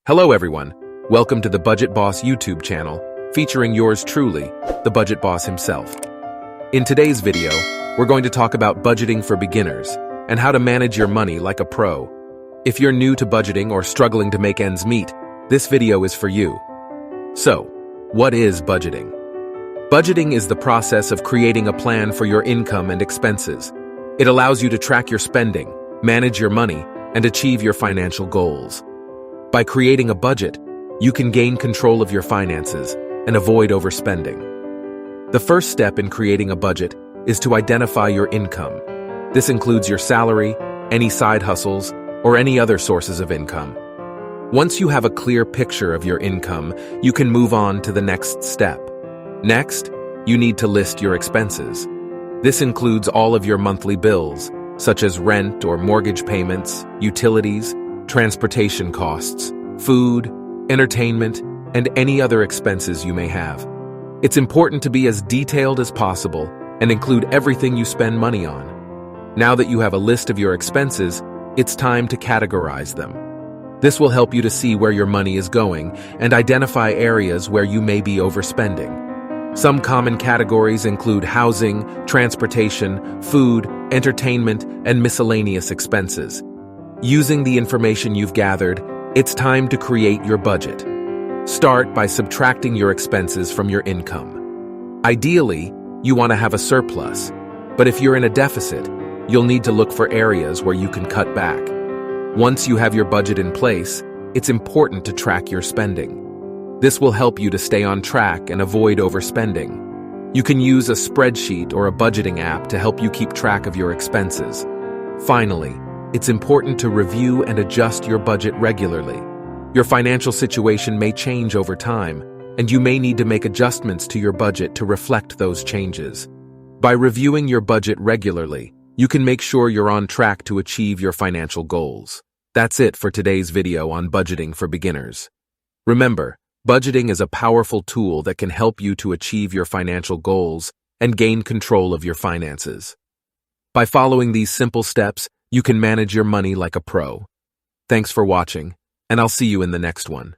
Hello everyone, welcome to the Budget Boss YouTube channel, featuring yours truly, the Budget Boss himself. In today's video, we're going to talk about budgeting for beginners and how to manage your money like a pro. If you're new to budgeting or struggling to make ends meet, this video is for you. So, what is budgeting? Budgeting is the process of creating a plan for your income and expenses. It allows you to track your spending, manage your money, and achieve your financial goals. By creating a budget, you can gain control of your finances and avoid overspending. The first step in creating a budget is to identify your income. This includes your salary, any side hustles, or any other sources of income. Once you have a clear picture of your income, you can move on to the next step. Next, you need to list your expenses. This includes all of your monthly bills, such as rent or mortgage payments, utilities, transportation costs, food, entertainment, and any other expenses you may have. It's important to be as detailed as possible and include everything you spend money on. Now that you have a list of your expenses, it's time to categorize them. This will help you to see where your money is going and identify areas where you may be overspending. Some common categories include housing, transportation, food, entertainment, and miscellaneous expenses. Using the information you've gathered, it's time to create your budget. Start by subtracting your expenses from your income. Ideally, you want to have a surplus, but if you're in a deficit, you'll need to look for areas where you can cut back. Once you have your budget in place, it's important to track your spending. This will help you to stay on track and avoid overspending. You can use a spreadsheet or a budgeting app to help you keep track of your expenses. Finally, it's important to review and adjust your budget regularly. Your financial situation may change over time, and you may need to make adjustments to your budget to reflect those changes. By reviewing your budget regularly, you can make sure you're on track to achieve your financial goals. That's it for today's video on budgeting for beginners. Remember, budgeting is a powerful tool that can help you to achieve your financial goals and gain control of your finances. By following these simple steps, you can manage your money like a pro. Thanks for watching, and I'll see you in the next one.